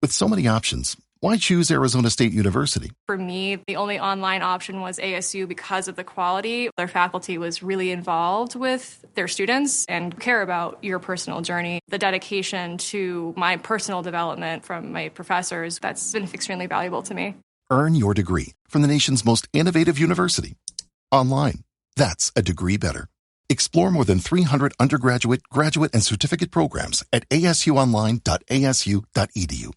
With so many options, why choose Arizona State University? For me, the only online option was ASU because of the quality. Their faculty was really involved with their students and care about your personal journey. The dedication to my personal development from my professors, that's been extremely valuable to me. Earn your degree from the nation's most innovative university. Online. That's a degree better. Explore more than 300 undergraduate, graduate, and certificate programs at asuonline.asu.edu.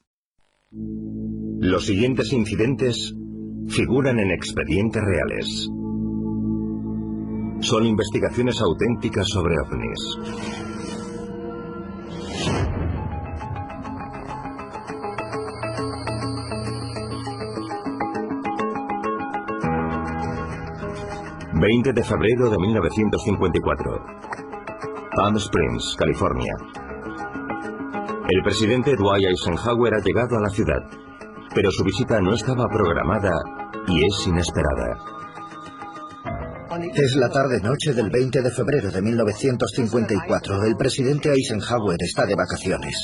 Los siguientes incidentes figuran en expedientes reales. Son investigaciones auténticas sobre ovnis. ...20 de febrero de 1954... Palm Springs, California. El presidente Dwight Eisenhower ha llegado a la ciudad, pero su visita no estaba programada y es inesperada. Es la tarde-noche del 20 de febrero de 1954. El presidente Eisenhower está de vacaciones.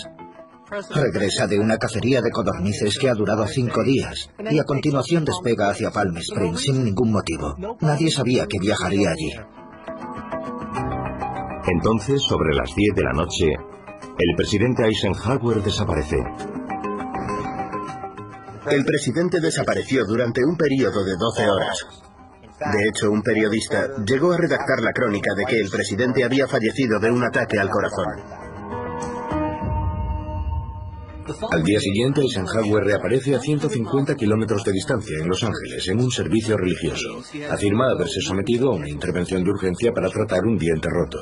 Regresa de una cacería de codornices que ha durado 5 días y a continuación despega hacia Palm Springs sin ningún motivo. Nadie sabía que viajaría allí. Entonces, sobre las 10 de la noche, el presidente Eisenhower desaparece. El presidente desapareció durante un periodo de 12 horas. De hecho, un periodista llegó a redactar la crónica de que el presidente había fallecido de un ataque al corazón. Al día siguiente, Eisenhower reaparece a 150 kilómetros de distancia en Los Ángeles en un servicio religioso. Afirma haberse sometido a una intervención de urgencia para tratar un diente roto.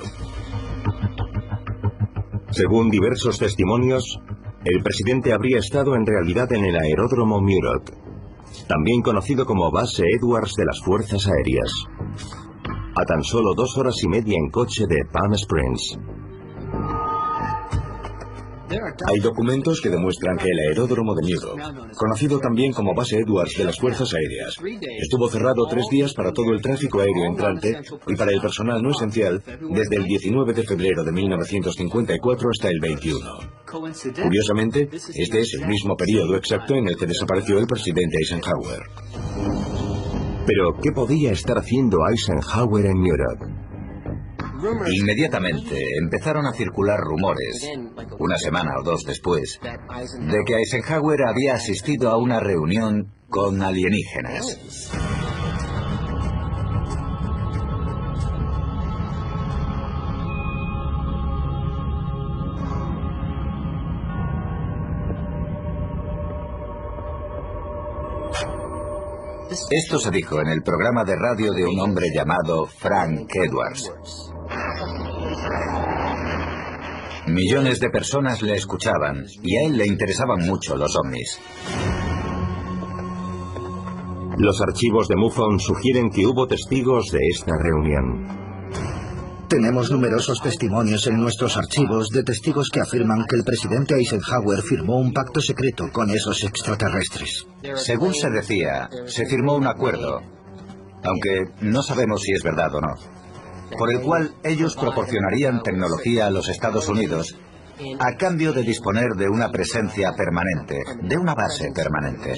Según diversos testimonios, el presidente habría estado en realidad en el aeródromo Muroc, también conocido como Base Edwards de las Fuerzas Aéreas, a tan solo 2 horas y media en coche de Palm Springs. Hay documentos que demuestran que el aeródromo de Muroc, conocido también como Base Edwards de las Fuerzas Aéreas, estuvo cerrado 3 días para todo el tráfico aéreo entrante y para el personal no esencial desde el 19 de febrero de 1954 hasta el 21. Curiosamente, este es el mismo periodo exacto en el que desapareció el presidente Eisenhower. Pero, ¿qué podía estar haciendo Eisenhower en Muroc? Inmediatamente empezaron a circular rumores, una semana o 2 después, de que Eisenhower había asistido a una reunión con alienígenas. Esto se dijo en el programa de radio de un hombre llamado Frank Edwards. Millones de personas le escuchaban y a él le interesaban mucho los ovnis. Los archivos de MUFON sugieren que hubo testigos de esta reunión. Tenemos numerosos testimonios en nuestros archivos de testigos que afirman que el presidente Eisenhower firmó un pacto secreto con esos extraterrestres. Según se decía, se firmó un acuerdo, aunque no sabemos si es verdad o no, por el cual ellos proporcionarían tecnología a los Estados Unidos a cambio de disponer de una presencia permanente, de una base permanente.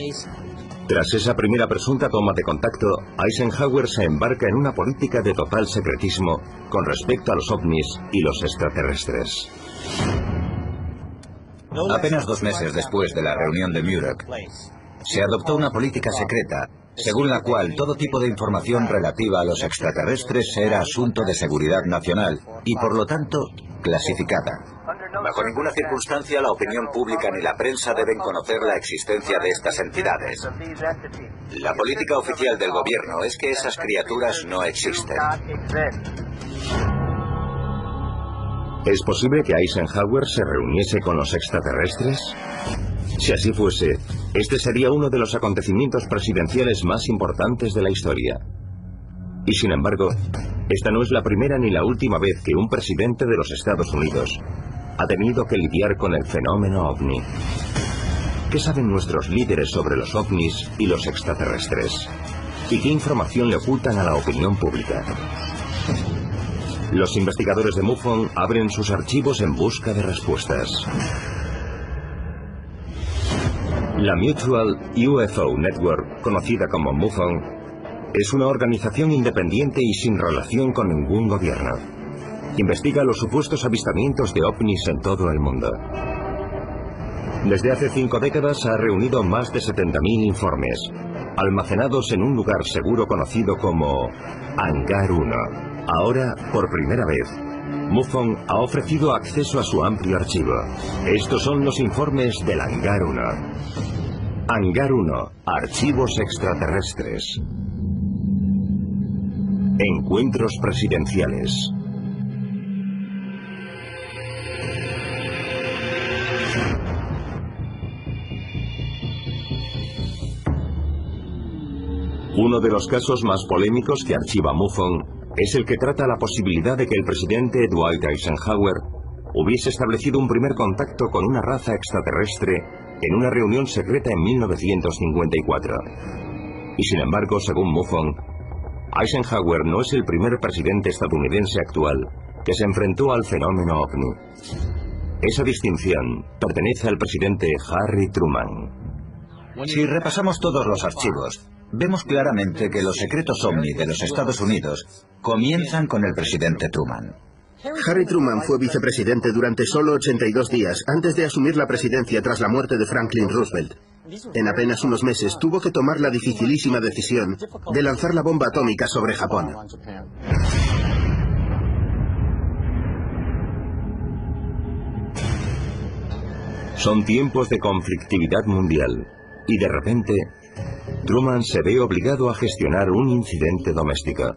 Tras esa primera presunta toma de contacto, Eisenhower se embarca en una política de total secretismo con respecto a los ovnis y los extraterrestres. Apenas 2 meses después de la reunión de Muroc, se adoptó una política secreta, según la cual todo tipo de información relativa a los extraterrestres era asunto de seguridad nacional y, por lo tanto, clasificada. Bajo ninguna circunstancia la opinión pública ni la prensa deben conocer la existencia de estas entidades. La política oficial del gobierno es que esas criaturas no existen. ¿Es posible que Eisenhower se reuniese con los extraterrestres? Si así fuese, este sería uno de los acontecimientos presidenciales más importantes de la historia. Y sin embargo, esta no es la primera ni la última vez que un presidente de los Estados Unidos ha tenido que lidiar con el fenómeno ovni. ¿Qué saben nuestros líderes sobre los ovnis y los extraterrestres? ¿Y qué información le ocultan a la opinión pública? Los investigadores de MUFON abren sus archivos en busca de respuestas. La Mutual UFO Network, conocida como MUFON, es una organización independiente y sin relación con ningún gobierno. Investiga los supuestos avistamientos de ovnis en todo el mundo. Desde hace 5 décadas ha reunido más de 70.000 informes, almacenados en un lugar seguro conocido como Hangar 1. Ahora, por primera vez, MUFON ha ofrecido acceso a su amplio archivo. Estos son los informes del Hangar 1. Hangar 1, Archivos Extraterrestres. Encuentros presidenciales. Uno de los casos más polémicos que archiva MUFON es el que trata la posibilidad de que el presidente Dwight Eisenhower hubiese establecido un primer contacto con una raza extraterrestre en una reunión secreta en 1954. Y sin embargo, según MUFON, Eisenhower no es el primer presidente estadounidense actual que se enfrentó al fenómeno ovni. Esa distinción pertenece al presidente Harry Truman. Si repasamos todos los archivos, vemos claramente que los secretos ovni de los Estados Unidos comienzan con el presidente Truman. Harry Truman fue vicepresidente durante solo 82 días antes de asumir la presidencia tras la muerte de Franklin Roosevelt. En apenas unos meses tuvo que tomar la dificilísima decisión de lanzar la bomba atómica sobre Japón. Son tiempos de conflictividad mundial y de repente Truman se ve obligado a gestionar un incidente doméstico.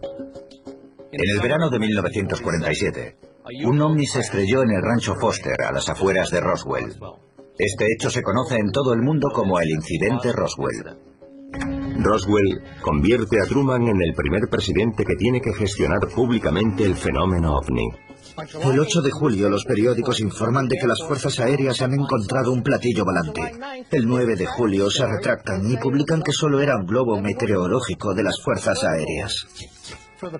En el verano de 1947, un ovni se estrelló en el rancho Foster, a las afueras de Roswell. Este hecho se conoce en todo el mundo como el incidente Roswell. Roswell convierte a Truman en el primer presidente que tiene que gestionar públicamente el fenómeno ovni. El 8 de julio los periódicos informan de que las fuerzas aéreas han encontrado un platillo volante. El 9 de julio se retractan y publican que solo era un globo meteorológico de las fuerzas aéreas.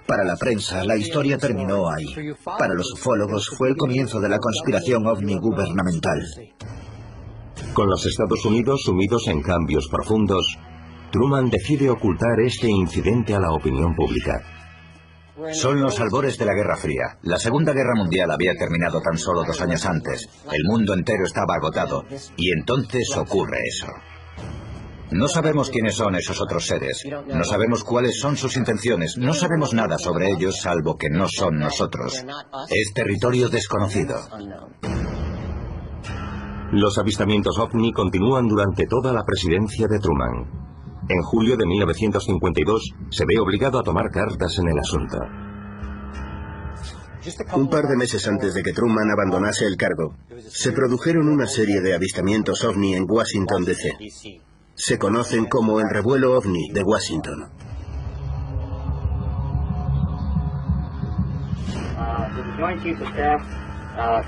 Para la prensa, la historia terminó ahí. Para los ufólogos fue el comienzo de la conspiración ovni gubernamental. Con los Estados Unidos sumidos en cambios profundos, Truman decide ocultar este incidente a la opinión pública. Son los albores de la Guerra Fría. La Segunda Guerra Mundial había terminado tan solo 2 años antes. El mundo entero estaba agotado. Y entonces ocurre eso. No sabemos quiénes son esos otros seres. No sabemos cuáles son sus intenciones. No sabemos nada sobre ellos, salvo que no son nosotros. Es territorio desconocido. Los avistamientos ovni continúan durante toda la presidencia de Truman. En julio de 1952 se ve obligado a tomar cartas en el asunto. Un par de meses antes de que Truman abandonase el cargo, se produjeron una serie de avistamientos ovni en Washington, D.C. Se conocen como el revuelo ovni de Washington.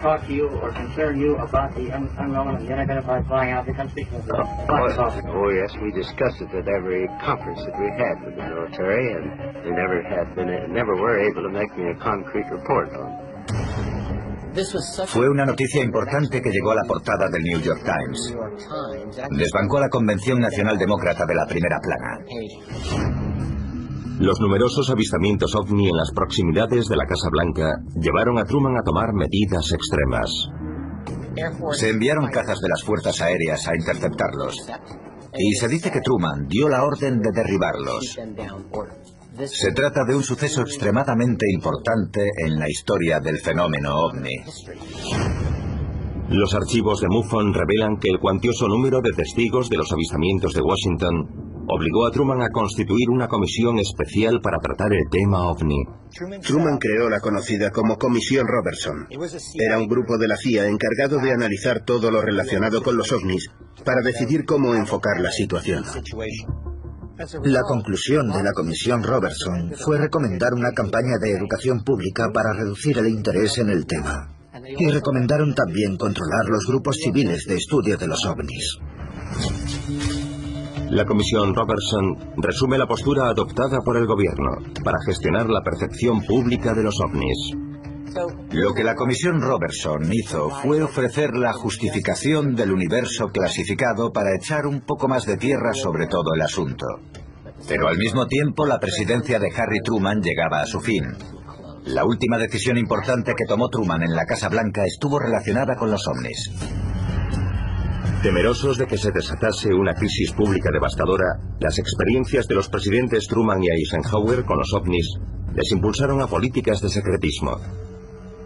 Talk to you or concern you about the unknown and the unidentified flying object. I'm speaking of the Oh, yes, we discussed it at every conference that we had with the military, and they never were able to make me a concrete report on it. Fue una noticia importante que llegó a la portada del New York Times. Desbancó a la Convención Nacional Demócrata de la primera plana. Los numerosos avistamientos ovni en las proximidades de la Casa Blanca llevaron a Truman a tomar medidas extremas. Se enviaron cazas de las fuerzas aéreas a interceptarlos. Y se dice que Truman dio la orden de derribarlos. Se trata de un suceso extremadamente importante en la historia del fenómeno ovni. Los archivos de MUFON revelan que el cuantioso número de testigos de los avistamientos de Washington obligó a Truman a constituir una comisión especial para tratar el tema ovni. Truman creó la conocida como Comisión Robertson. Era un grupo de la CIA encargado de analizar todo lo relacionado con los ovnis para decidir cómo enfocar la situación. La conclusión de la Comisión Robertson fue recomendar una campaña de educación pública para reducir el interés en el tema. Y recomendaron también controlar los grupos civiles de estudio de los ovnis. La Comisión Robertson resume la postura adoptada por el gobierno para gestionar la percepción pública de los ovnis. Lo que la Comisión Robertson hizo fue ofrecer la justificación del universo clasificado para echar un poco más de tierra sobre todo el asunto. Pero al mismo tiempo la presidencia de Harry Truman llegaba a su fin. La última decisión importante que tomó Truman en la Casa Blanca estuvo relacionada con los ovnis. Temerosos de que se desatase una crisis pública devastadora, las experiencias de los presidentes Truman y Eisenhower con los ovnis les impulsaron a políticas de secretismo.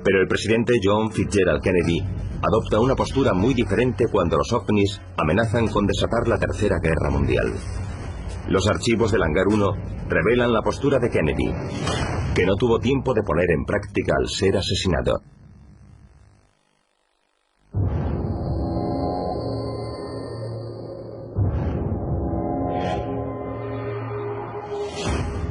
Pero el presidente John Fitzgerald Kennedy adopta una postura muy diferente cuando los ovnis amenazan con desatar la Tercera Guerra Mundial. Los archivos del Hangar 1 revelan la postura de Kennedy, que no tuvo tiempo de poner en práctica al ser asesinado.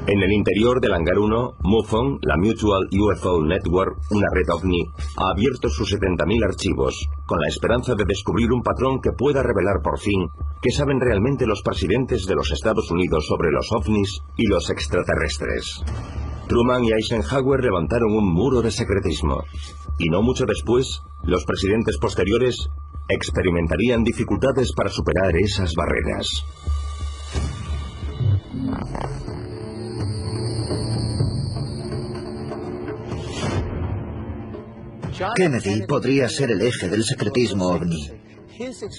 En el interior del Hangar 1, MUFON, la Mutual UFO Network, una red ovni, ha abierto sus 70.000 archivos, con la esperanza de descubrir un patrón que pueda revelar por fin qué saben realmente los presidentes de los Estados Unidos sobre los ovnis y los extraterrestres. Truman y Eisenhower levantaron un muro de secretismo, y no mucho después, los presidentes posteriores experimentarían dificultades para superar esas barreras. Kennedy podría ser el eje del secretismo ovni.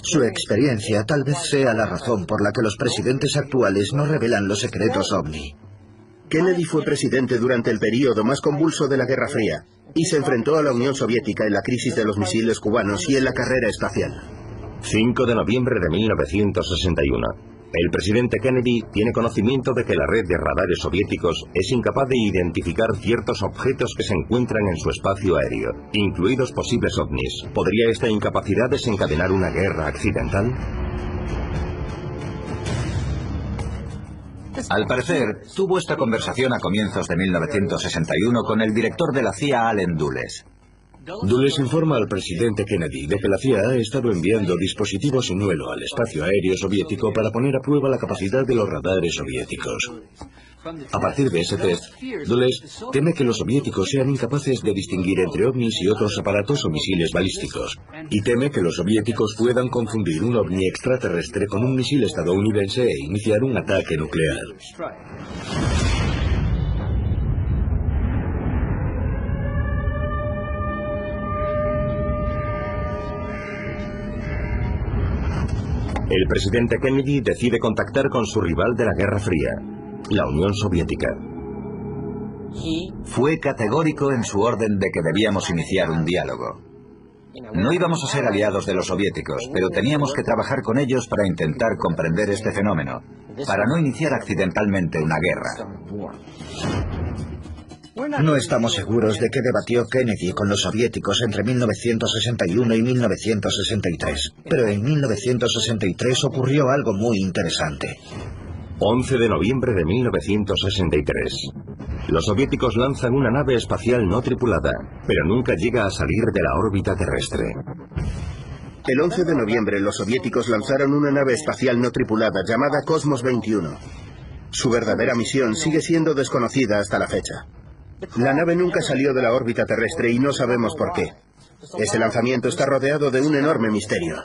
Su experiencia tal vez sea la razón por la que los presidentes actuales no revelan los secretos ovni. Kennedy fue presidente durante el período más convulso de la Guerra Fría y se enfrentó a la Unión Soviética en la crisis de los misiles cubanos y en la carrera espacial. 5 de noviembre de 1961. El presidente Kennedy tiene conocimiento de que la red de radares soviéticos es incapaz de identificar ciertos objetos que se encuentran en su espacio aéreo, incluidos posibles ovnis. ¿Podría esta incapacidad desencadenar una guerra accidental? Al parecer, tuvo esta conversación a comienzos de 1961 con el director de la CIA, Allen Dulles. Dulles informa al presidente Kennedy de que la CIA ha estado enviando dispositivos en vuelo al espacio aéreo soviético para poner a prueba la capacidad de los radares soviéticos. A partir de ese test, Dulles teme que los soviéticos sean incapaces de distinguir entre ovnis y otros aparatos o misiles balísticos, y teme que los soviéticos puedan confundir un ovni extraterrestre con un misil estadounidense e iniciar un ataque nuclear. El presidente Kennedy decide contactar con su rival de la Guerra Fría, la Unión Soviética. Fue categórico en su orden de que debíamos iniciar un diálogo. No íbamos a ser aliados de los soviéticos, pero teníamos que trabajar con ellos para intentar comprender este fenómeno, para no iniciar accidentalmente una guerra. No estamos seguros de qué debatió Kennedy con los soviéticos entre 1961 y 1963, pero en 1963 ocurrió algo muy interesante. 11 de noviembre de 1963. Los soviéticos lanzan una nave espacial no tripulada, pero nunca llega a salir de la órbita terrestre. El 11 de noviembre los soviéticos lanzaron una nave espacial no tripulada llamada Cosmos 21. Su verdadera misión sigue siendo desconocida hasta la fecha. La nave nunca salió de la órbita terrestre y no sabemos por qué. Este lanzamiento está rodeado de un enorme misterio.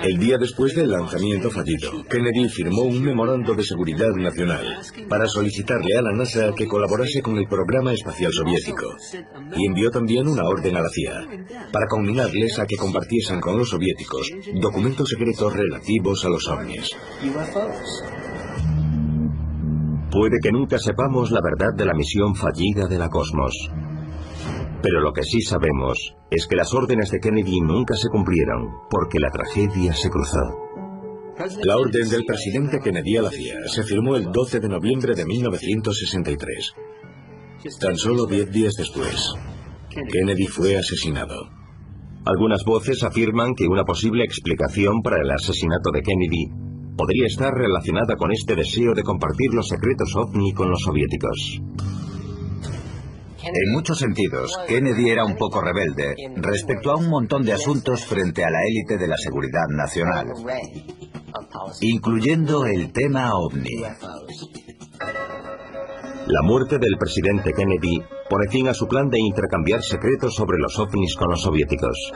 El día después del lanzamiento fallido, Kennedy firmó un memorando de seguridad nacional para solicitarle a la NASA que colaborase con el programa espacial soviético, y envió también una orden a la CIA para conminarles a que compartiesen con los soviéticos documentos secretos relativos a los ovnis. Puede que nunca sepamos la verdad de la misión fallida de la Cosmos. Pero lo que sí sabemos es que las órdenes de Kennedy nunca se cumplieron, porque la tragedia se cruzó. La orden del presidente Kennedy a la CIA se firmó el 12 de noviembre de 1963. Tan solo 10 días después, Kennedy fue asesinado. Algunas voces afirman que una posible explicación para el asesinato de Kennedy podría estar relacionada con este deseo de compartir los secretos ovni con los soviéticos. En muchos sentidos, Kennedy era un poco rebelde respecto a un montón de asuntos frente a la élite de la seguridad nacional, incluyendo el tema ovni. La muerte del presidente Kennedy pone fin a su plan de intercambiar secretos sobre los ovnis con los soviéticos.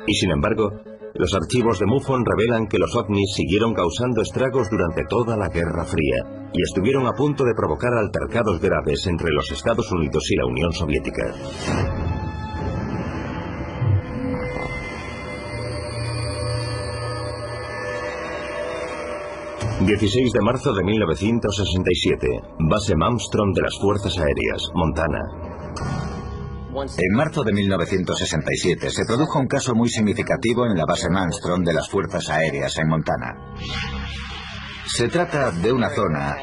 Y sin embargo, los archivos de MUFON revelan que los ovnis siguieron causando estragos durante toda la Guerra Fría y estuvieron a punto de provocar altercados graves entre los Estados Unidos y la Unión Soviética. ...16 de marzo de 1967... Base Malmstrom de las Fuerzas Aéreas, Montana. En marzo de 1967 se produjo un caso muy significativo en la base Malmstrom de las Fuerzas Aéreas en Montana. Se trata de una zona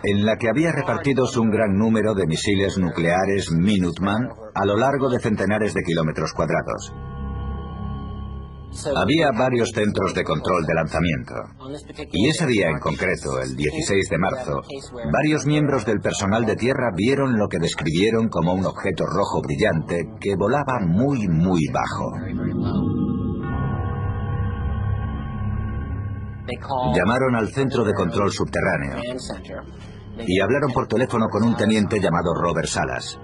en la que había repartidos un gran número de misiles nucleares Minuteman a lo largo de centenares de kilómetros cuadrados. Había varios centros de control de lanzamiento. Y ese día en concreto, el 16 de marzo, varios miembros del personal de tierra vieron lo que describieron como un objeto rojo brillante que volaba muy, muy bajo. Llamaron al centro de control subterráneo y hablaron por teléfono con un teniente llamado Robert Salas.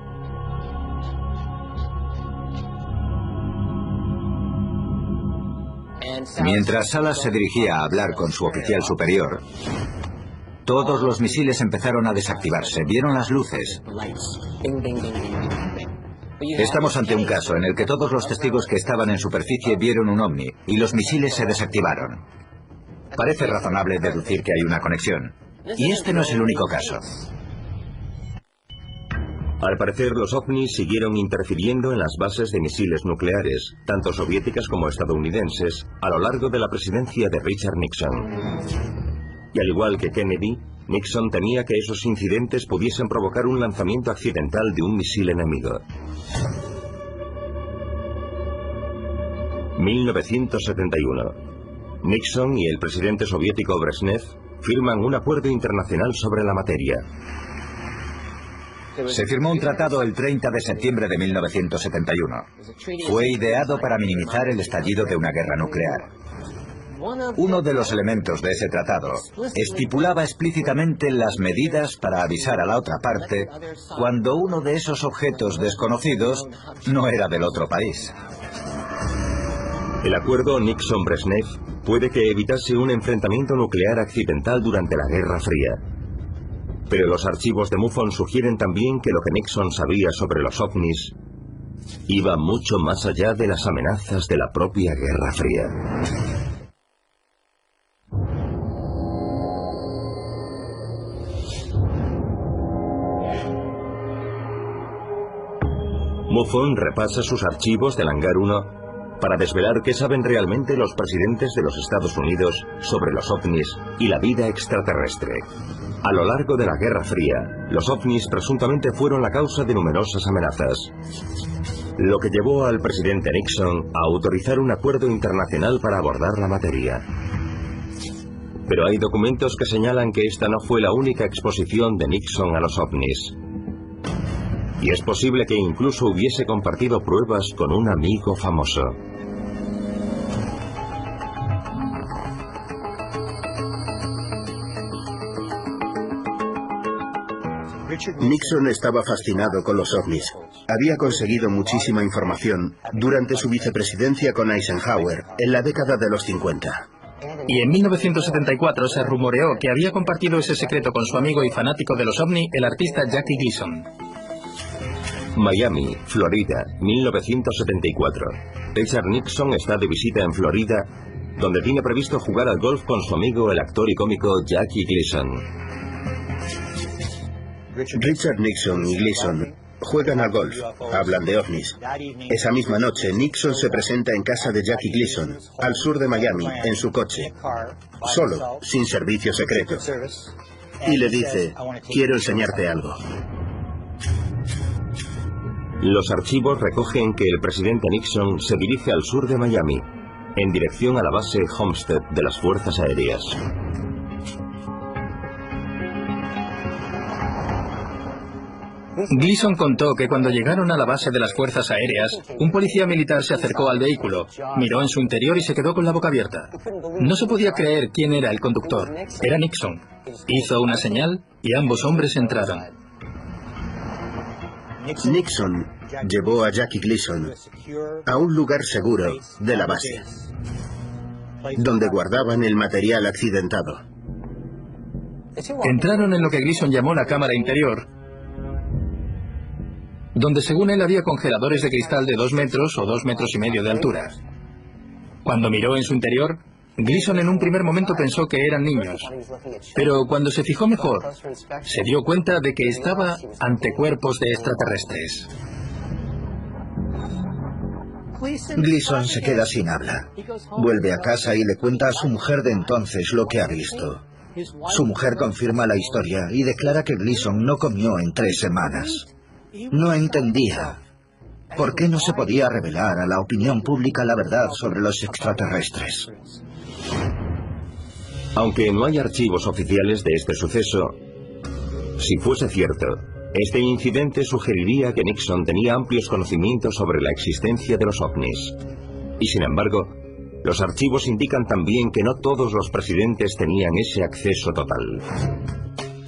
Mientras Salas se dirigía a hablar con su oficial superior, todos los misiles empezaron a desactivarse. Vieron las luces. Estamos ante un caso en el que todos los testigos que estaban en superficie vieron un ovni y los misiles se desactivaron. Parece razonable deducir que hay una conexión. Y este no es el único caso. Al parecer, los ovnis siguieron interfiriendo en las bases de misiles nucleares, tanto soviéticas como estadounidenses, a lo largo de la presidencia de Richard Nixon. Y al igual que Kennedy, Nixon temía que esos incidentes pudiesen provocar un lanzamiento accidental de un misil enemigo. 1971. Nixon y el presidente soviético Brezhnev firman un acuerdo internacional sobre la materia. Se firmó un tratado el 30 de septiembre de 1971. Fue ideado para minimizar el estallido de una guerra nuclear. Uno de los elementos de ese tratado estipulaba explícitamente las medidas para avisar a la otra parte cuando uno de esos objetos desconocidos no era del otro país. El acuerdo Nixon-Brezhnev puede que evitase un enfrentamiento nuclear accidental durante la Guerra Fría. Pero los archivos de MUFON sugieren también que lo que Nixon sabía sobre los ovnis iba mucho más allá de las amenazas de la propia Guerra Fría. MUFON repasa sus archivos del Hangar 1 para desvelar qué saben realmente los presidentes de los Estados Unidos sobre los ovnis y la vida extraterrestre. A lo largo de la Guerra Fría, los ovnis presuntamente fueron la causa de numerosas amenazas, lo que llevó al presidente Nixon a autorizar un acuerdo internacional para abordar la materia. Pero hay documentos que señalan que esta no fue la única exposición de Nixon a los ovnis. Y es posible que incluso hubiese compartido pruebas con un amigo famoso. Nixon estaba fascinado con los ovnis. Había conseguido muchísima información durante su vicepresidencia con Eisenhower en la década de los 50. Y en 1974 se rumoreó que había compartido ese secreto con su amigo y fanático de los ovni, el artista Jackie Gleason. Miami, Florida, 1974. Richard Nixon está de visita en Florida, donde tiene previsto jugar al golf con su amigo el actor y cómico Jackie Gleason. Richard Nixon y Gleason juegan al golf, hablan de ovnis. Esa misma noche, Nixon se presenta en casa de Jackie Gleason, al sur de Miami, en su coche, solo, sin servicio secreto. Y le dice, quiero enseñarte algo. Los archivos recogen que el presidente Nixon se dirige al sur de Miami, en dirección a la base Homestead de las Fuerzas Aéreas. Gleason contó que cuando llegaron a la base de las Fuerzas Aéreas, un policía militar se acercó al vehículo, miró en su interior y se quedó con la boca abierta. No se podía creer quién era el conductor. Era Nixon. Hizo una señal y ambos hombres entraron. Nixon llevó a Jackie Gleason a un lugar seguro de la base, donde guardaban el material accidentado. Entraron en lo que Gleason llamó la cámara interior, donde según él había congeladores de cristal de 2 metros o 2,5 metros de altura. Cuando miró en su interior, Gleason en un primer momento pensó que eran niños, pero cuando se fijó mejor, se dio cuenta de que estaba ante cuerpos de extraterrestres. Gleason se queda sin habla. Vuelve a casa y le cuenta a su mujer de entonces lo que ha visto. Su mujer confirma la historia y declara que Gleason no comió en 3 semanas. No entendía por qué no se podía revelar a la opinión pública la verdad sobre los extraterrestres. Aunque no hay archivos oficiales de este suceso, si fuese cierto, este incidente sugeriría que Nixon tenía amplios conocimientos sobre la existencia de los ovnis. Y sin embargo, los archivos indican también que no todos los presidentes tenían ese acceso total.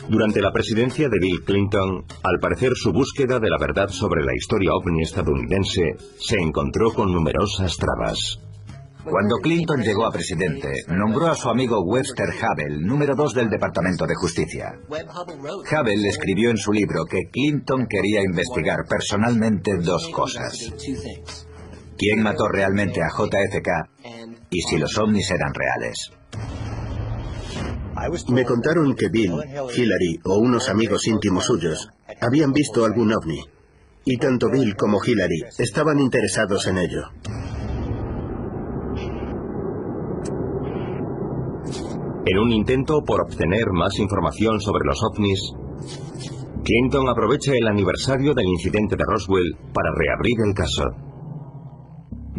Durante la presidencia de Bill Clinton, al parecer su búsqueda de la verdad sobre la historia ovni estadounidense se encontró con numerosas trabas. Cuando Clinton llegó a presidente, nombró a su amigo Webster Hubbell número 2 del Departamento de Justicia. Hubbell escribió en su libro que Clinton quería investigar personalmente 2 cosas. ¿Quién mató realmente a JFK? Y si los ovnis eran reales. Me contaron que Bill, Hillary o unos amigos íntimos suyos habían visto algún ovni, y tanto Bill como Hillary estaban interesados en ello. En un intento por obtener más información sobre los ovnis, Clinton aprovecha el aniversario del incidente de Roswell para reabrir el caso.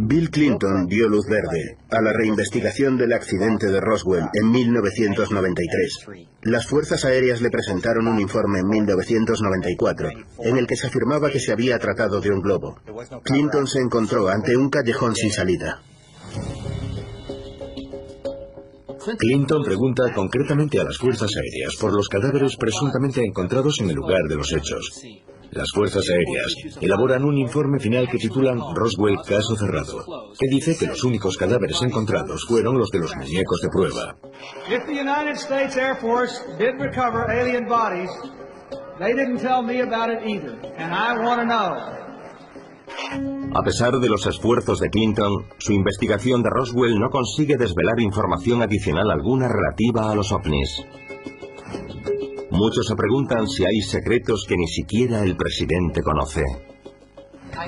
Bill Clinton dio luz verde a la reinvestigación del accidente de Roswell en 1993. Las fuerzas aéreas le presentaron un informe en 1994 en el que se afirmaba que se había tratado de un globo. Clinton se encontró ante un callejón sin salida. Clinton pregunta concretamente a las fuerzas aéreas por los cadáveres presuntamente encontrados en el lugar de los hechos. Las fuerzas aéreas elaboran un informe final que titulan Roswell Caso Cerrado, que dice que los únicos cadáveres encontrados fueron los de los muñecos de prueba. If the United States Air Force did recover alien bodies, they didn't tell me about it either, and I want to know. A pesar de los esfuerzos de Clinton, su investigación de Roswell no consigue desvelar información adicional alguna relativa a los ovnis. Muchos se preguntan si hay secretos que ni siquiera el presidente conoce.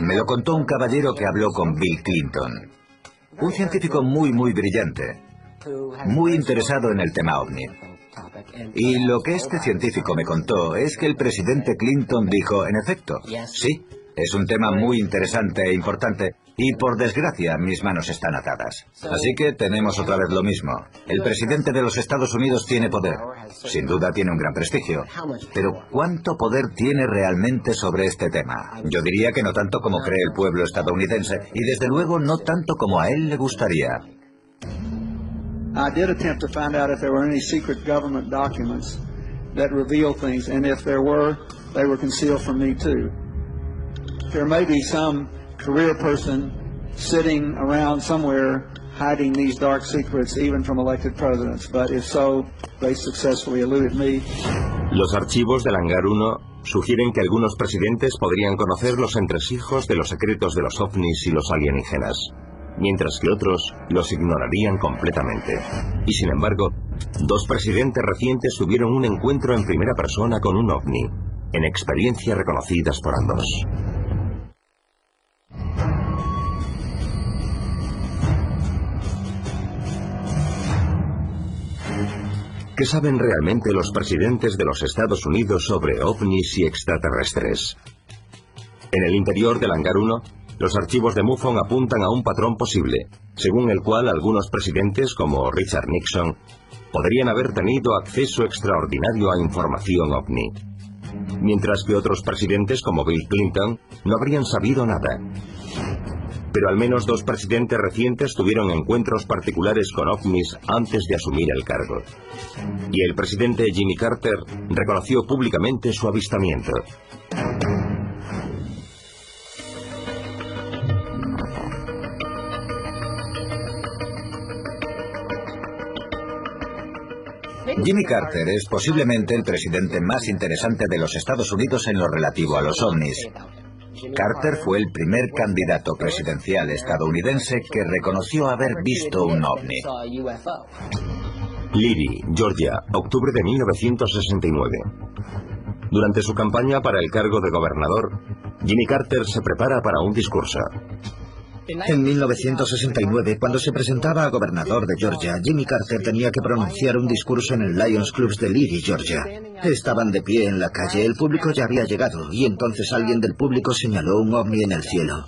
Me lo contó un caballero que habló con Bill Clinton. Un científico muy brillante, muy interesado en el tema ovni. Y lo que este científico me contó es que el presidente Clinton dijo, en efecto, sí, es un tema muy interesante e importante, y por desgracia mis manos están atadas. Así que tenemos otra vez lo mismo. El presidente de los Estados Unidos tiene poder. Sin duda tiene un gran prestigio. Pero ¿cuánto poder tiene realmente sobre este tema? Yo diría que no tanto como cree el pueblo estadounidense, y desde luego no tanto como a él le gustaría. I did attempt to find out if there were any secret government documents that reveal things, and if there were, they were concealed from me too. There may be some career person sitting around somewhere hiding these dark secrets even from elected presidents, but if so, they successfully eluded me. Los archivos del Hangar 1 sugieren que algunos presidentes podrían conocer los entresijos de los secretos de los ovnis y los alienígenas, mientras que otros los ignorarían completamente. Y sin embargo, 2 presidentes recientes tuvieron un encuentro en primera persona con un ovni, en experiencias reconocidas por ambos. ¿Qué saben realmente los presidentes de los Estados Unidos sobre ovnis y extraterrestres? En el interior del Hangar 1, los archivos de MUFON apuntan a un patrón posible, según el cual algunos presidentes, como Richard Nixon, podrían haber tenido acceso extraordinario a información ovni, mientras que otros presidentes, como Bill Clinton, no habrían sabido nada. Pero al menos 2 presidentes recientes tuvieron encuentros particulares con ovnis antes de asumir el cargo. Y el presidente Jimmy Carter reconoció públicamente su avistamiento. Jimmy Carter es posiblemente el presidente más interesante de los Estados Unidos en lo relativo a los ovnis. Carter fue el primer candidato presidencial estadounidense que reconoció haber visto un ovni. Libby, Georgia, octubre de 1969. Durante su campaña para el cargo de gobernador, Jimmy Carter se prepara para un discurso. En 1969, cuando se presentaba a gobernador de Georgia, Jimmy Carter tenía que pronunciar un discurso en el Lions Club de Libby, Georgia. Estaban de pie en la calle, el público ya había llegado, y entonces alguien del público señaló un ovni en el cielo.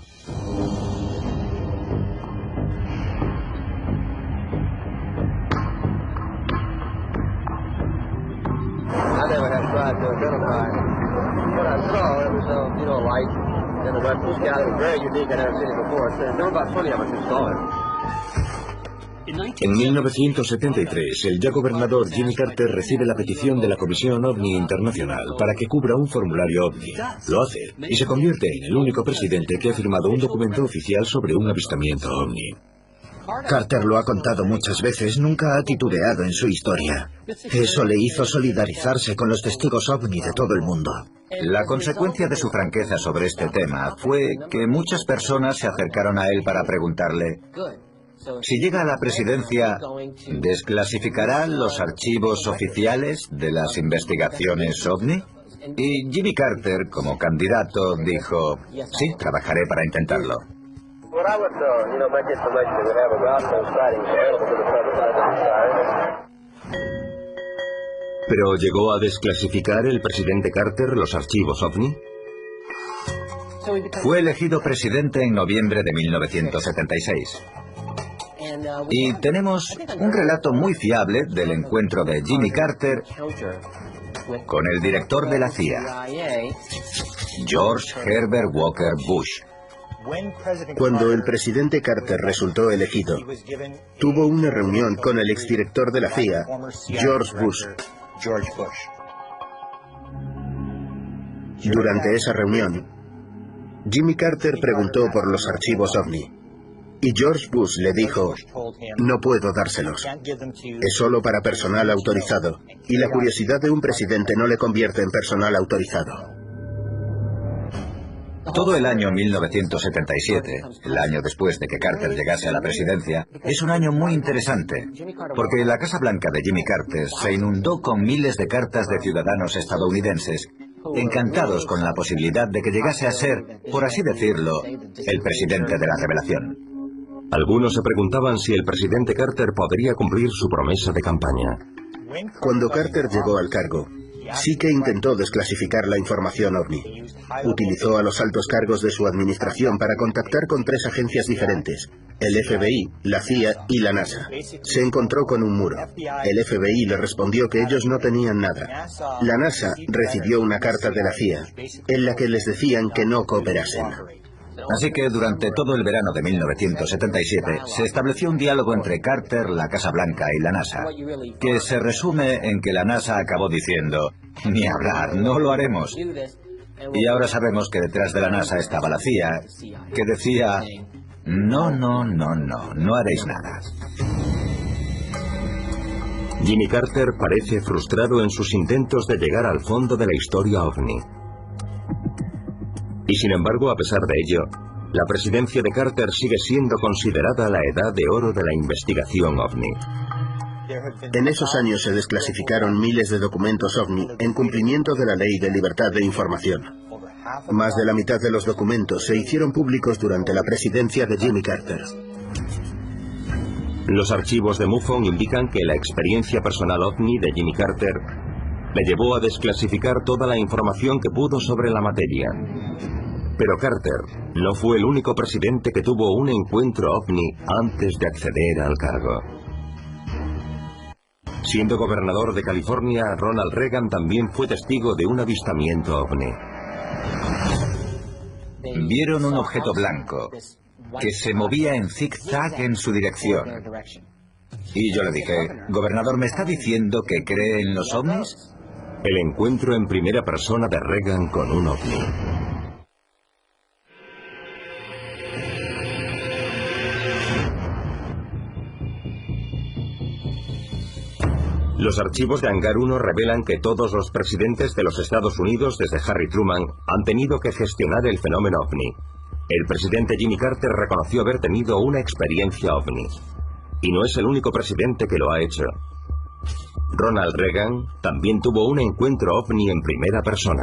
En 1973, el ya gobernador Jimmy Carter recibe la petición de la Comisión OVNI Internacional para que cubra un formulario OVNI. Lo hace y se convierte en el único presidente que ha firmado un documento oficial sobre un avistamiento OVNI. Carter lo ha contado muchas veces, nunca ha titubeado en su historia. Eso le hizo solidarizarse con los testigos OVNI de todo el mundo. La consecuencia de su franqueza sobre este tema fue que muchas personas se acercaron a él para preguntarle: si llega a la presidencia, ¿desclasificará los archivos oficiales de las investigaciones OVNI? Y Jimmy Carter, como candidato, dijo: sí, trabajaré para intentarlo. ¿Pero llegó a desclasificar el presidente Carter los archivos OVNI? Fue elegido presidente en noviembre de 1976. Y tenemos un relato muy fiable del encuentro de Jimmy Carter con el director de la CIA, George Herbert Walker Bush. Cuando el presidente Carter resultó elegido, tuvo una reunión con el exdirector de la CIA, George Bush. Durante esa reunión, Jimmy Carter preguntó por los archivos OVNI, y George Bush le dijo: no puedo dárselos, es solo para personal autorizado, y la curiosidad de un presidente no le convierte en personal autorizado. Todo el año 1977, el año después de que Carter llegase a la presidencia, es un año muy interesante, porque la Casa Blanca de Jimmy Carter se inundó con miles de cartas de ciudadanos estadounidenses, encantados con la posibilidad de que llegase a ser, por así decirlo, el presidente de la revelación. Algunos se preguntaban si el presidente Carter podría cumplir su promesa de campaña. Cuando Carter llegó al cargo, sí que intentó desclasificar la información OVNI. Utilizó a los altos cargos de su administración para contactar con 3 agencias diferentes: el FBI, la CIA y la NASA. Se encontró con un muro. El FBI le respondió que ellos no tenían nada. La NASA recibió una carta de la CIA en la que les decían que no cooperasen. Así que durante todo el verano de 1977 se estableció un diálogo entre Carter, la Casa Blanca y la NASA, que se resume en que la NASA acabó diciendo: ni hablar, no lo haremos. Y ahora sabemos que detrás de la NASA estaba la CIA, que decía: no haréis nada. Jimmy Carter parece frustrado en sus intentos de llegar al fondo de la historia OVNI. Y sin embargo, a pesar de ello, la presidencia de Carter sigue siendo considerada la edad de oro de la investigación OVNI. En esos años se desclasificaron miles de documentos OVNI en cumplimiento de la Ley de Libertad de Información. Más de la mitad de los documentos se hicieron públicos durante la presidencia de Jimmy Carter. Los archivos de MUFON indican que la experiencia personal OVNI de Jimmy Carter le llevó a desclasificar toda la información que pudo sobre la materia. Pero Carter no fue el único presidente que tuvo un encuentro OVNI antes de acceder al cargo. Siendo gobernador de California, Ronald Reagan también fue testigo de un avistamiento OVNI. Vieron un objeto blanco que se movía en zig-zag en su dirección. Y yo le dije: gobernador, ¿me está diciendo que cree en los ovnis? El encuentro en primera persona de Reagan con un ovni. Los archivos de Hangar 1 revelan que todos los presidentes de los Estados Unidos, desde Harry Truman, han tenido que gestionar el fenómeno OVNI. El presidente Jimmy Carter reconoció haber tenido una experiencia OVNI. Y no es el único presidente que lo ha hecho. Ronald Reagan también tuvo un encuentro OVNI en primera persona.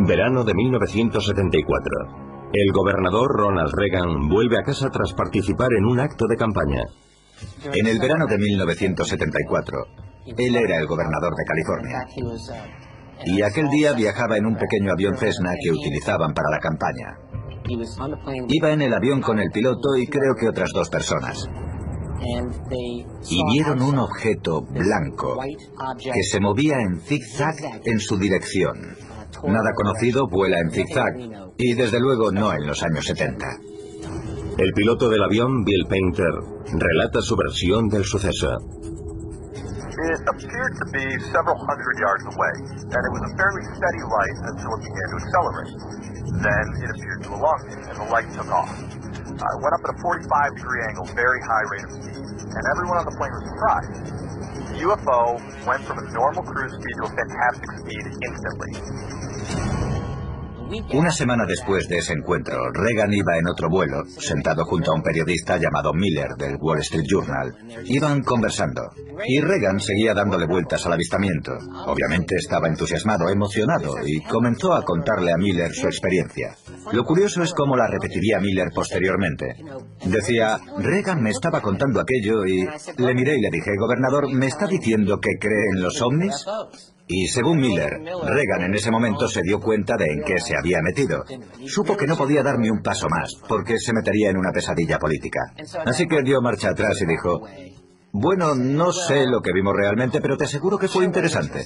Verano de 1974. El gobernador Ronald Reagan vuelve a casa tras participar en un acto de campaña. En el verano de 1974, él era el gobernador de California. Y aquel día viajaba en un pequeño avión Cessna que utilizaban para la campaña. Iba en el avión con el piloto y creo que otras 2 personas. Y vieron un objeto blanco que se movía en zigzag en su dirección. Nada conocido vuela en zigzag, y desde luego no en los años 70. El piloto del avión, Bill Painter, relata su versión del suceso. It appeared to be several hundred yards away, and it was a fairly steady light until it began to accelerate. Then it appeared to elongate, and the light took off. It went up at a 45-degree angle, very high rate of speed, and everyone on the plane was surprised. The UFO went from its normal cruise speed to a fantastic speed instantly. Una semana después de ese encuentro, Reagan iba en otro vuelo, sentado junto a un periodista llamado Miller del Wall Street Journal. Iban conversando, y Reagan seguía dándole vueltas al avistamiento. Obviamente estaba entusiasmado, emocionado, y comenzó a contarle a Miller su experiencia. Lo curioso es cómo la repetiría Miller posteriormente. Decía, Reagan me estaba contando aquello y le miré y le dije, gobernador, ¿me está diciendo que cree en los ovnis? Y según Miller, Reagan en ese momento se dio cuenta de en qué se había metido. Supo que no podía dar ni un paso más, porque se metería en una pesadilla política. Así que dio marcha atrás y dijo, bueno, no sé lo que vimos realmente, pero te aseguro que fue interesante.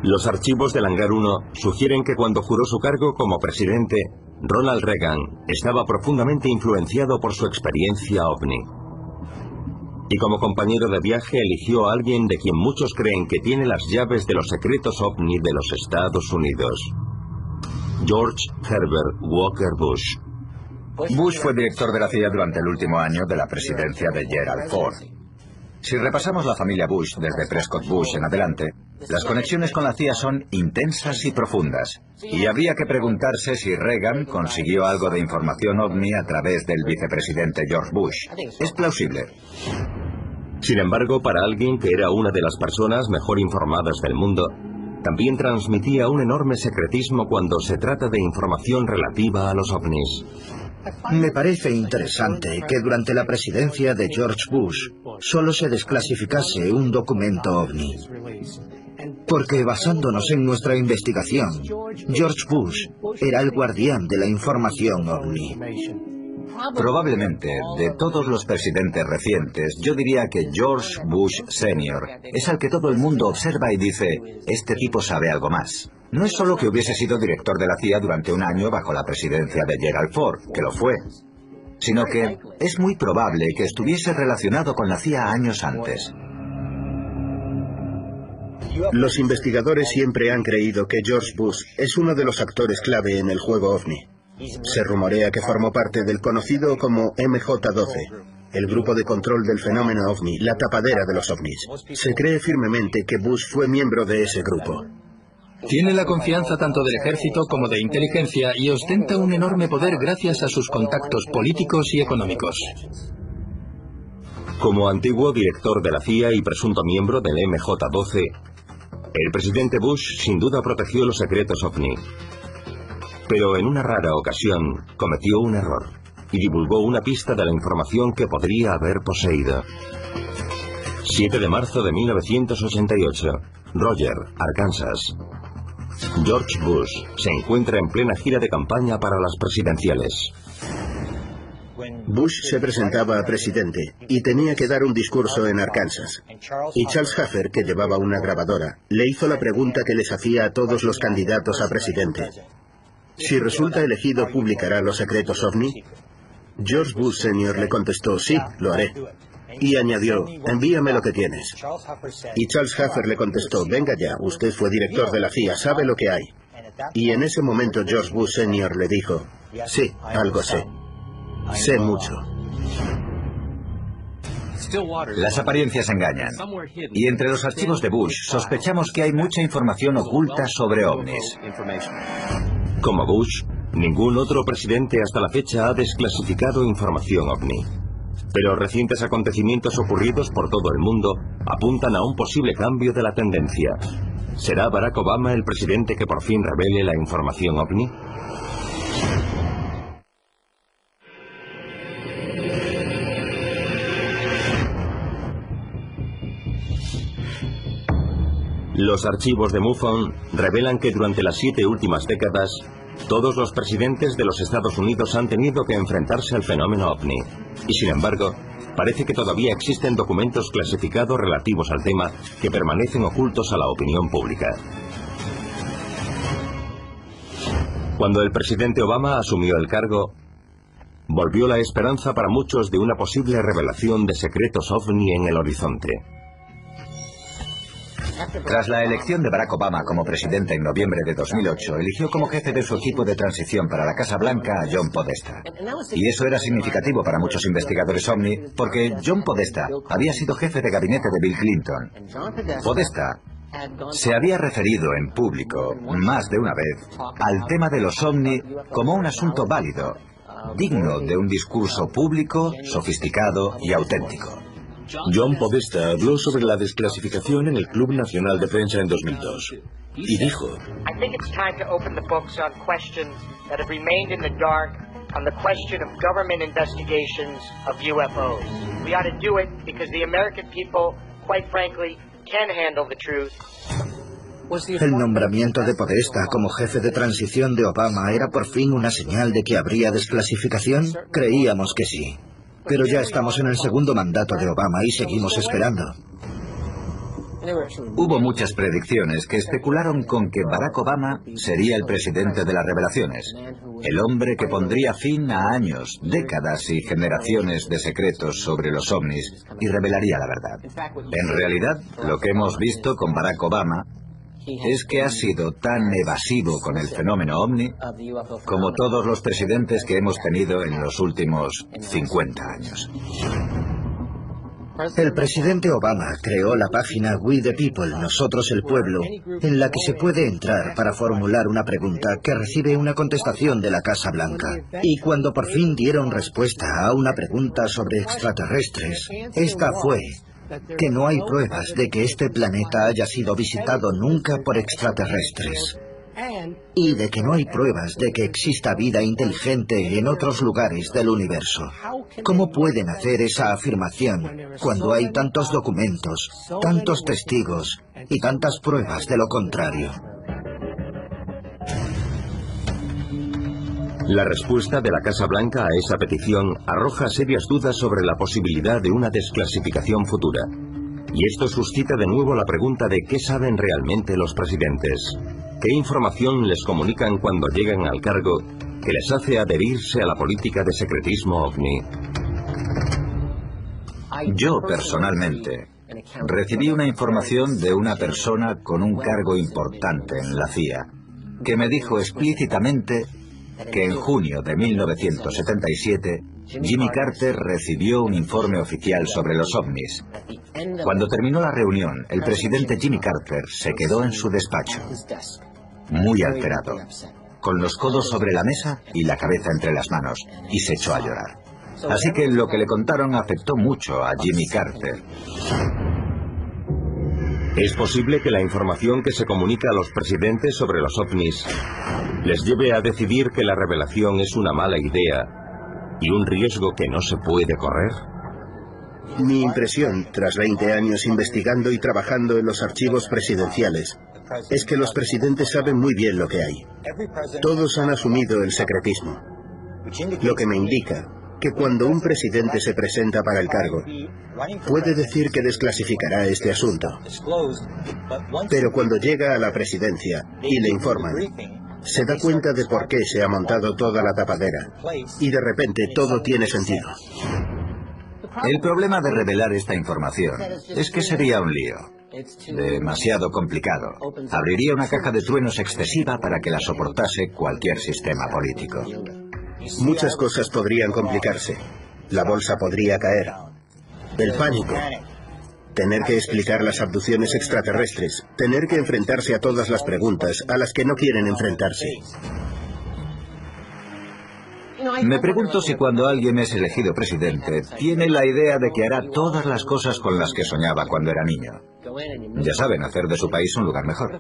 Los archivos del Hangar 1 sugieren que cuando juró su cargo como presidente, Ronald Reagan estaba profundamente influenciado por su experiencia OVNI. Y como compañero de viaje eligió a alguien de quien muchos creen que tiene las llaves de los secretos OVNI de los Estados Unidos. George Herbert Walker Bush. Bush fue director de la CIA durante el último año de la presidencia de Gerald Ford. Si repasamos la familia Bush desde Prescott Bush en adelante, las conexiones con la CIA son intensas y profundas. Y habría que preguntarse si Reagan consiguió algo de información OVNI a través del vicepresidente George Bush. Es plausible. Sin embargo, para alguien que era una de las personas mejor informadas del mundo, también transmitía un enorme secretismo cuando se trata de información relativa a los ovnis. Me parece interesante que durante la presidencia de George Bush solo se desclasificase un documento OVNI. Porque basándonos en nuestra investigación, George Bush era el guardián de la información OVNI. Probablemente, de todos los presidentes recientes, yo diría que George Bush Sr. es al que todo el mundo observa y dice, este tipo sabe algo más. No es solo que hubiese sido director de la CIA durante un año bajo la presidencia de Gerald Ford, que lo fue, sino que es muy probable que estuviese relacionado con la CIA años antes. Los investigadores siempre han creído que George Bush es uno de los actores clave en el juego OVNI. Se rumorea que formó parte del conocido como MJ-12, el grupo de control del fenómeno OVNI, la tapadera de los ovnis. Se cree firmemente que Bush fue miembro de ese grupo. Tiene la confianza tanto del ejército como de inteligencia y ostenta un enorme poder gracias a sus contactos políticos y económicos. Como antiguo director de la CIA y presunto miembro del MJ-12, el presidente Bush sin duda protegió los secretos OVNI. Pero en una rara ocasión cometió un error y divulgó una pista de la información que podría haber poseído. 7 de marzo de 1988, Roger, Arkansas. George Bush se encuentra en plena gira de campaña para las presidenciales. Bush se presentaba a presidente y tenía que dar un discurso en Arkansas. Y Charles Haffer, que llevaba una grabadora, le hizo la pregunta que les hacía a todos los candidatos a presidente. Si resulta elegido, ¿publicará los secretos OVNI? George Bush Sr. le contestó, sí, lo haré. Y añadió, envíame lo que tienes. Y Charles Haffer le contestó, venga ya, usted fue director de la CIA, sabe lo que hay. Y en ese momento George Bush Sr. le dijo, Sí, algo sé. Sé mucho. Las apariencias engañan. Y entre los archivos de Bush sospechamos que hay mucha información oculta sobre ovnis. Como Bush, ningún otro presidente hasta la fecha ha desclasificado información ovni. Pero recientes acontecimientos ocurridos por todo el mundo apuntan a un posible cambio de la tendencia. ¿Será Barack Obama el presidente que por fin revele la información ovni? Los archivos de MUFON revelan que durante las 7 últimas décadas, todos los presidentes de los Estados Unidos han tenido que enfrentarse al fenómeno ovni. Y sin embargo, parece que todavía existen documentos clasificados relativos al tema que permanecen ocultos a la opinión pública. Cuando el presidente Obama asumió el cargo, volvió la esperanza para muchos de una posible revelación de secretos ovni en el horizonte. Tras la elección de Barack Obama como presidente en noviembre de 2008, eligió como jefe de su equipo de transición para la Casa Blanca a John Podesta. Y eso era significativo para muchos investigadores ovni, porque John Podesta había sido jefe de gabinete de Bill Clinton. Podesta se había referido en público, más de una vez, al tema de los ovni como un asunto válido, digno de un discurso público, sofisticado y auténtico. John Podesta habló sobre la desclasificación en el Club Nacional de Prensa en 2002 y dijo: I think it's time to open the books on questions that have remained in the dark on the question of government investigations of UFOs. We ought to do it because the American people, quite frankly, can handle the truth. ¿El nombramiento de Podesta como jefe de transición de Obama era por fin una señal de que habría desclasificación? Creíamos que sí. Pero ya estamos en el segundo mandato de Obama y seguimos esperando. Hubo muchas predicciones que especularon con que Barack Obama sería el presidente de las revelaciones, el hombre que pondría fin a años, décadas y generaciones de secretos sobre los ovnis y revelaría la verdad. En realidad, lo que hemos visto con Barack Obama es que ha sido tan evasivo con el fenómeno ovni como todos los presidentes que hemos tenido en los últimos 50 años. El presidente Obama creó la página We the People, Nosotros el Pueblo, en la que se puede entrar para formular una pregunta que recibe una contestación de la Casa Blanca. Y cuando por fin dieron respuesta a una pregunta sobre extraterrestres, esta fue que no hay pruebas de que este planeta haya sido visitado nunca por extraterrestres. Y de que no hay pruebas de que exista vida inteligente en otros lugares del universo. ¿Cómo pueden hacer esa afirmación cuando hay tantos documentos, tantos testigos y tantas pruebas de lo contrario? La respuesta de la Casa Blanca a esa petición arroja serias dudas sobre la posibilidad de una desclasificación futura. Y esto suscita de nuevo la pregunta de qué saben realmente los presidentes. ¿Qué información les comunican cuando llegan al cargo que les hace adherirse a la política de secretismo ovni? Yo, personalmente, recibí una información de una persona con un cargo importante en la CIA, que me dijo explícitamente que en junio de 1977 Jimmy Carter recibió un informe oficial sobre los ovnis. Cuando terminó la reunión, el presidente Jimmy Carter se quedó en su despacho, muy alterado, con los codos sobre la mesa y la cabeza entre las manos, y se echó a llorar. Así que lo que le contaron afectó mucho a Jimmy Carter. ¿Es posible que la información que se comunica a los presidentes sobre los ovnis les lleve a decidir que la revelación es una mala idea y un riesgo que no se puede correr? Mi impresión, tras 20 años investigando y trabajando en los archivos presidenciales, es que los presidentes saben muy bien lo que hay. Todos han asumido el secretismo. Lo que me indica que cuando un presidente se presenta para el cargo, puede decir que desclasificará este asunto. Pero cuando llega a la presidencia y le informan, se da cuenta de por qué se ha montado toda la tapadera. Y de repente todo tiene sentido. El problema de revelar esta información es que sería un lío. Demasiado complicado. Abriría una caja de truenos excesiva para que la soportase cualquier sistema político. Muchas cosas podrían complicarse. La bolsa podría caer. El pánico. Tener que explicar las abducciones extraterrestres. Tener que enfrentarse a todas las preguntas a las que no quieren enfrentarse. Me pregunto si cuando alguien es elegido presidente, tiene la idea de que hará todas las cosas con las que soñaba cuando era niño. Ya saben, hacer de su país un lugar mejor.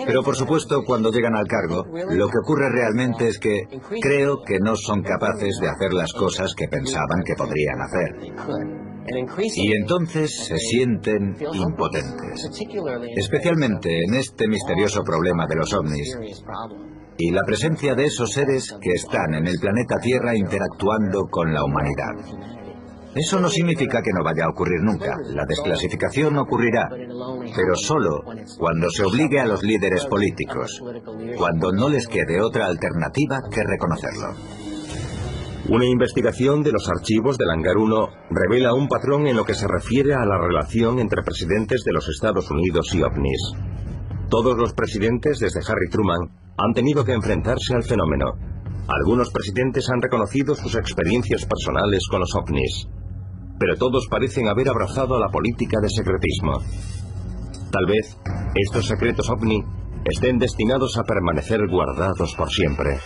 Pero por supuesto, cuando llegan al cargo, lo que ocurre realmente es que creo que no son capaces de hacer las cosas que pensaban que podrían hacer. Y entonces se sienten impotentes. Especialmente en este misterioso problema de los ovnis y la presencia de esos seres que están en el planeta Tierra interactuando con la humanidad. Eso no significa que no vaya a ocurrir nunca. La desclasificación ocurrirá, pero solo cuando se obligue a los líderes políticos, cuando no les quede otra alternativa que reconocerlo. Una investigación de los archivos del Hangar 1 revela un patrón en lo que se refiere a la relación entre presidentes de los Estados Unidos y ovnis. Todos los presidentes, desde Harry Truman, han tenido que enfrentarse al fenómeno. Algunos presidentes han reconocido sus experiencias personales con los ovnis, pero todos parecen haber abrazado la política de secretismo. Tal vez estos secretos ovni estén destinados a permanecer guardados por siempre.